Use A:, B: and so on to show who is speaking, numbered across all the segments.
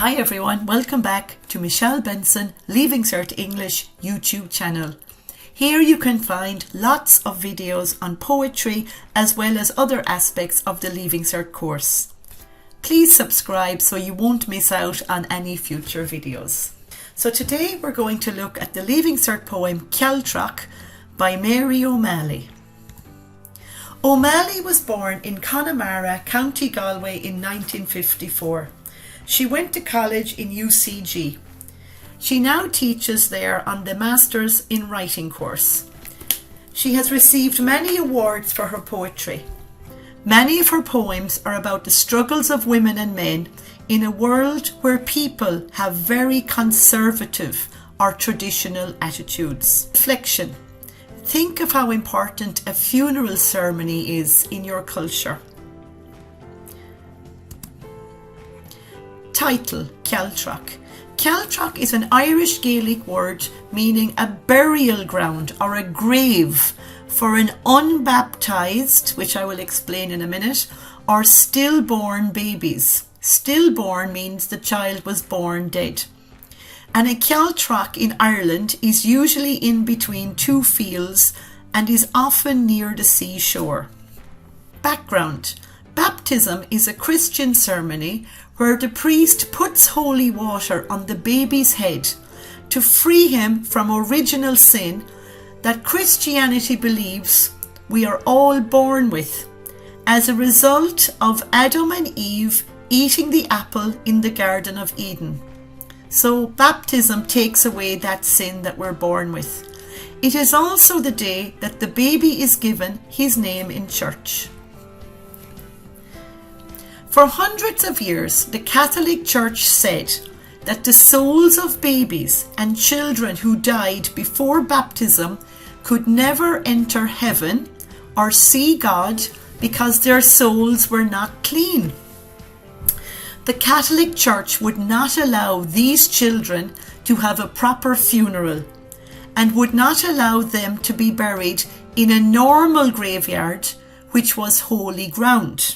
A: Hi everyone, welcome back to Michelle Benson Leaving Cert English YouTube channel. Here you can find lots of videos on poetry as well as other aspects of the Leaving Cert course. Please subscribe so you won't miss out on any future videos. So today we're going to look at the Leaving Cert poem Cealtrach by Mary O Malley. O'Malley was born in Connemara, County Galway in 1954. She went to college in UCG. She now teaches there on the Masters in Writing course. She has received many awards for her poetry. Many of her poems are about the struggles of women and men in a world where people have very conservative or traditional attitudes. Reflection. Think of how important a funeral ceremony is in your culture. Title: Cealtrach. Cealtrach is an Irish Gaelic word meaning a burial ground or a grave for an unbaptized, which I will explain in a minute, or stillborn babies. Stillborn means the child was born dead. And a Cealtrach in Ireland is usually in between two fields and is often near the seashore. Background. Baptism is a Christian ceremony where the priest puts holy water on the baby's head to free him from original sin that Christianity believes we are all born with as a result of Adam and Eve eating the apple in the Garden of Eden. So baptism takes away that sin that we're born with. It is also the day that the baby is given his name in church. For hundreds of years, the Catholic Church said that the souls of babies and children who died before baptism could never enter heaven or see God because their souls were not clean. The Catholic Church would not allow these children to have a proper funeral and would not allow them to be buried in a normal graveyard, which was holy ground.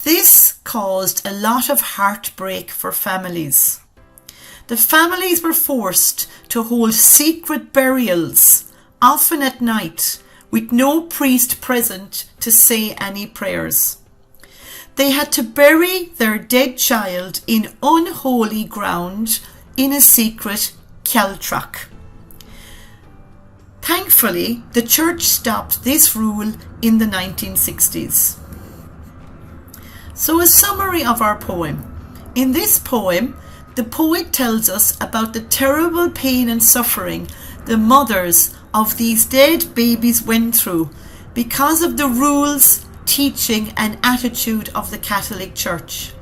A: This caused a lot of heartbreak for families. The families were forced to hold secret burials, often at night, with no priest present to say any prayers. They had to bury their dead child in unholy ground in a secret Cealtrach. Thankfully, the church stopped this rule in the 1960s. So a summary of our poem. In this poem, the poet tells us about the terrible pain and suffering the mothers of these dead babies went through because of the rules, teaching and attitude of the Catholic Church.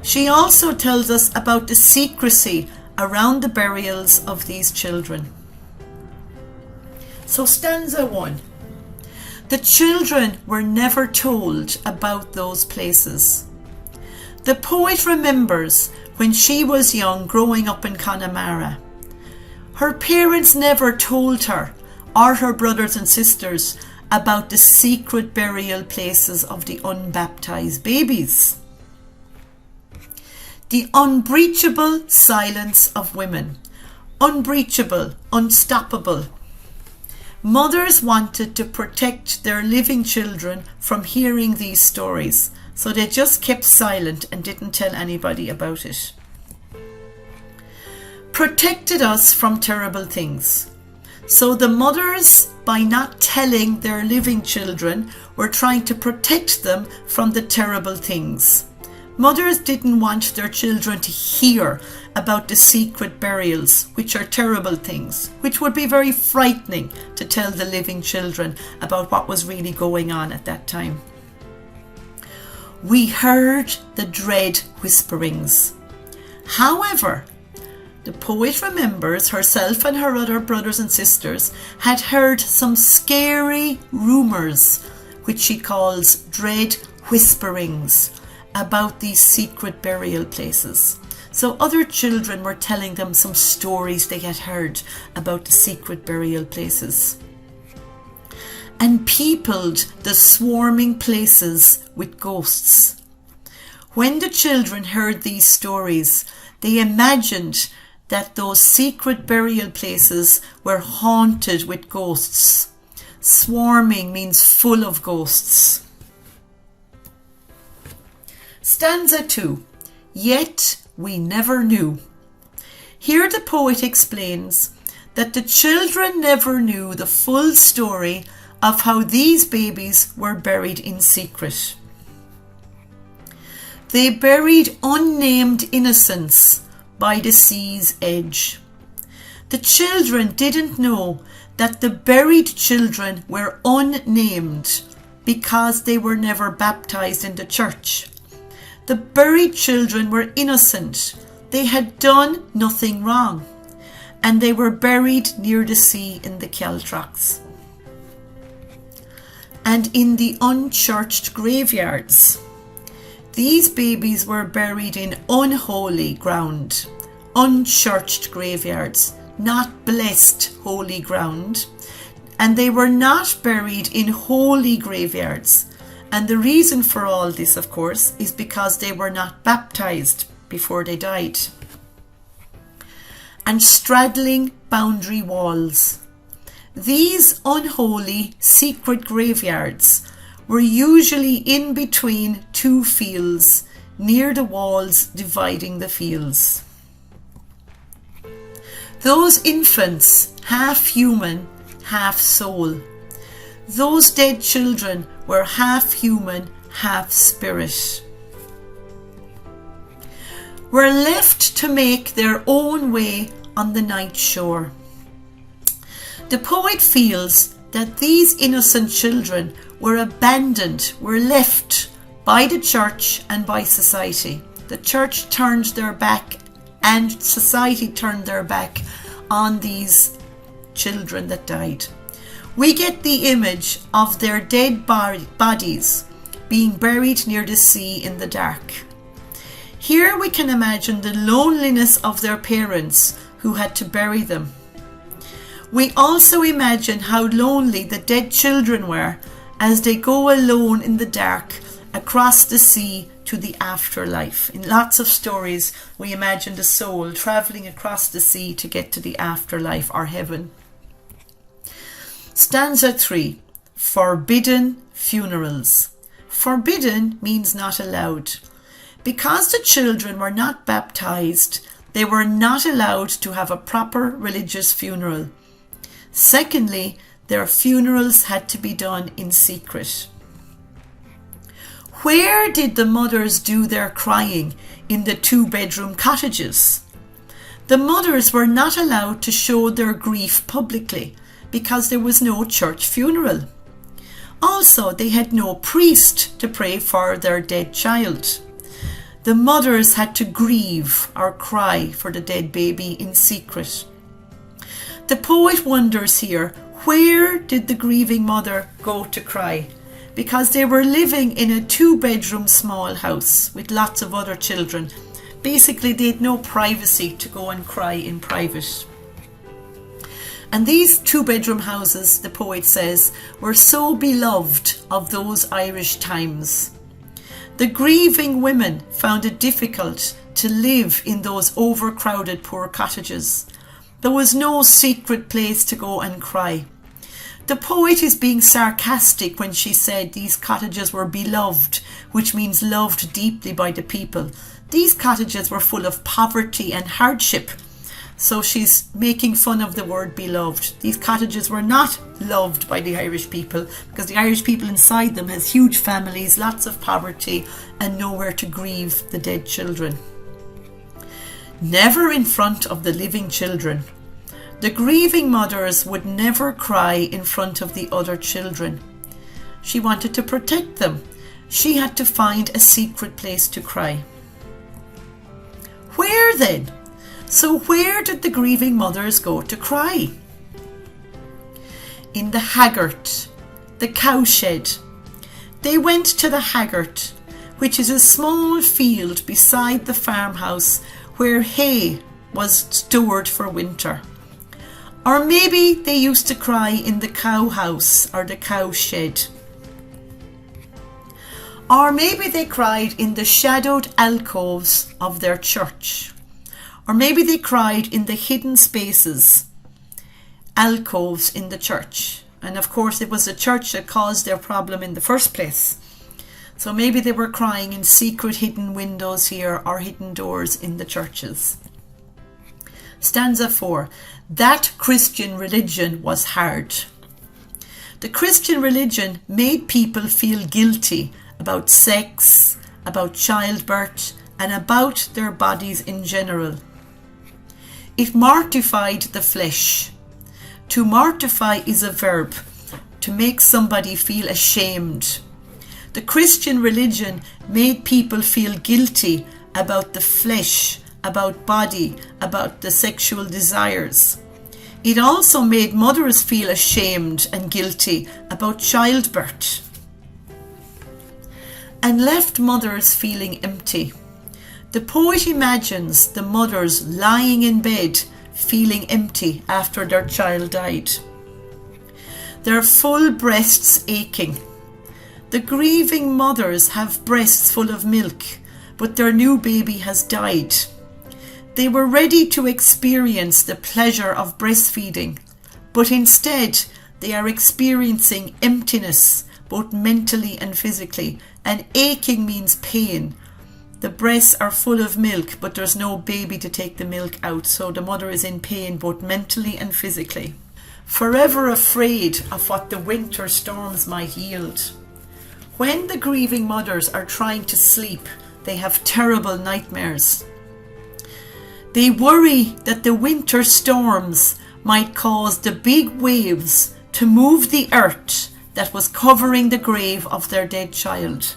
A: She also tells us about the secrecy around the burials of these children. So stanza 1. The children were never told about those places. The poet remembers when she was young growing up in Connemara. Her parents never told her or her brothers and sisters about the secret burial places of the unbaptized babies. The unbreachable silence of women. Unbreachable, unstoppable. Mothers wanted to protect their living children from hearing these stories, so they just kept silent and didn't tell anybody about it. Protected us from terrible things. So the mothers, by not telling their living children, were trying to protect them from the terrible things. Mothers didn't want their children to hear about the secret burials, which are terrible things, which would be very frightening to tell the living children about what was really going on at that time. We heard the dread whisperings. However, the poet remembers herself and her other brothers and sisters had heard some scary rumours, which she calls dread whisperings, about these secret burial places. So other children were telling them some stories they had heard about the secret burial places. And peopled the swarming places with ghosts. When the children heard these stories, they imagined that those secret burial places were haunted with ghosts. Swarming means full of ghosts. Stanza 2. Yet we never knew. Here the poet explains that the children never knew the full story of how these babies were buried in secret. They buried unnamed innocents by the sea's edge. The children didn't know that the buried children were unnamed because they were never baptized in the church. The buried children were innocent. They had done nothing wrong, and they were buried near the sea in the Cealtrachs and in the unchurched graveyards. These babies were buried in unholy ground, unchurched graveyards, not blessed holy ground, and they were not buried in holy graveyards. And the reason for all this, of course, is because they were not baptized before they died. And straddling boundary walls. These unholy secret graveyards were usually in between two fields, near the walls dividing the fields. Those infants, half human, half soul. Those dead children were half human, half spirit. Were left to make their own way on the night shore. The poet feels that these innocent children were abandoned, were left by the church and by society. The church turned their back and society turned their back on these children that died. We get the image of their dead bodies being buried near the sea in the dark. Here we can imagine the loneliness of their parents who had to bury them. We also imagine how lonely the dead children were as they go alone in the dark across the sea to the afterlife. In lots of stories, we imagine the soul travelling across the sea to get to the afterlife or heaven. Stanza 3. Forbidden funerals. Forbidden means not allowed. Because the children were not baptized, they were not allowed to have a proper religious funeral. Secondly, their funerals had to be done in secret. Where did the mothers do their crying in the 2-bedroom cottages? The mothers were not allowed to show their grief publicly because there was no church funeral. Also, they had no priest to pray for their dead child. The mothers had to grieve or cry for the dead baby in secret. The poet wonders here, where did the grieving mother go to cry? Because they were living in a 2-bedroom small house with lots of other children. Basically, they had no privacy to go and cry in private. And these 2-bedroom houses, the poet says, were so beloved of those Irish times. The grieving women found it difficult to live in those overcrowded poor cottages. There was no secret place to go and cry. The poet is being sarcastic when she said these cottages were beloved, which means loved deeply by the people. These cottages were full of poverty and hardship. So she's making fun of the word beloved. These cottages were not loved by the Irish people because the Irish people inside them has huge families, lots of poverty, and nowhere to grieve the dead children. Never in front of the living children. The grieving mothers would never cry in front of the other children. She wanted to protect them. She had to find a secret place to cry. Where then? So where did the grieving mothers go to cry? In the Haggard, the cowshed. They went to the Haggard, which is a small field beside the farmhouse where hay was stored for winter. Or maybe they used to cry in the cow house or the cowshed. Or maybe they cried in the shadowed alcoves of their church. Or maybe they cried in the hidden spaces, alcoves in the church. And of course it was the church that caused their problem in the first place. So maybe they were crying in secret hidden windows here or hidden doors in the churches. Stanza 4. That Christian religion was hard. The Christian religion made people feel guilty about sex, about childbirth, and about their bodies in general. It mortified the flesh. To mortify is a verb, to make somebody feel ashamed. The Christian religion made people feel guilty about the flesh, about body, about the sexual desires. It also made mothers feel ashamed and guilty about childbirth, and left mothers feeling empty. The poet imagines the mothers lying in bed feeling empty after their child died, their full breasts aching. The grieving mothers have breasts full of milk, but their new baby has died. They were ready to experience the pleasure of breastfeeding, but instead they are experiencing emptiness, both mentally and physically, and aching means pain. The breasts are full of milk, but there's no baby to take the milk out, so the mother is in pain both mentally and physically. Forever afraid of what the winter storms might yield. When the grieving mothers are trying to sleep, they have terrible nightmares. They worry that the winter storms might cause the big waves to move the earth that was covering the grave of their dead child.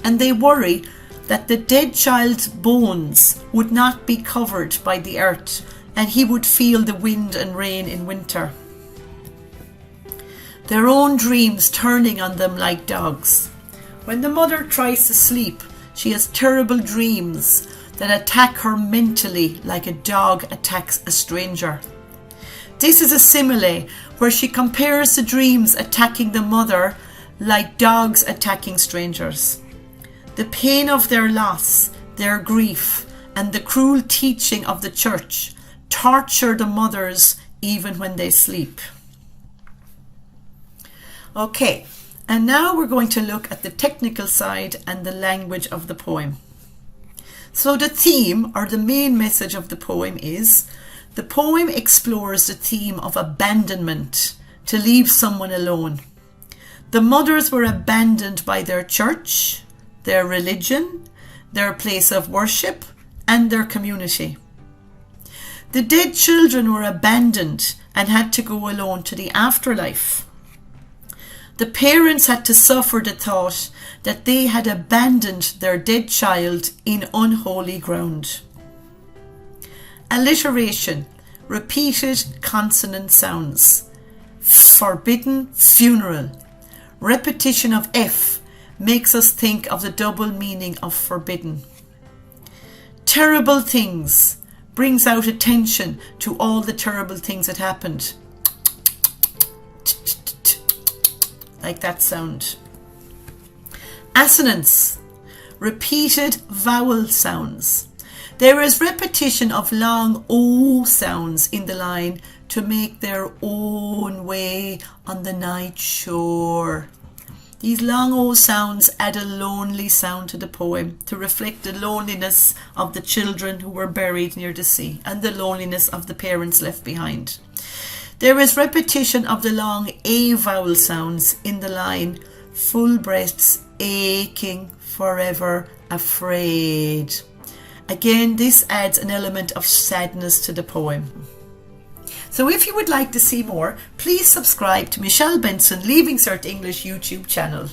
A: And they worry that the dead child's bones would not be covered by the earth, and he would feel the wind and rain in winter. Their own dreams turning on them like dogs. When the mother tries to sleep, she has terrible dreams that attack her mentally like a dog attacks a stranger. This is a simile where she compares the dreams attacking the mother like dogs attacking strangers. The pain of their loss, their grief, and the cruel teaching of the church torture the mothers even when they sleep. Okay, and now we're going to look at the technical side and the language of the poem. So the theme, or the main message of the poem is, the poem explores the theme of abandonment, to leave someone alone. The mothers were abandoned by their church, their religion, their place of worship, and their community. The dead children were abandoned and had to go alone to the afterlife. The parents had to suffer the thought that they had abandoned their dead child in unholy ground. Alliteration, repeated consonant sounds. Forbidden funeral. Repetition of F makes us think of the double meaning of forbidden. Terrible things brings out attention to all the terrible things that happened. Like that sound. Assonance, repeated vowel sounds. There is repetition of long O sounds in the line to make their own way on the night shore. These long O sounds add a lonely sound to the poem to reflect the loneliness of the children who were buried near the sea and the loneliness of the parents left behind. There is repetition of the long A vowel sounds in the line, full breasts aching, forever afraid. Again, this adds an element of sadness to the poem. So if you would like to see more, please subscribe to Michelle Benson Leaving Cert English YouTube channel.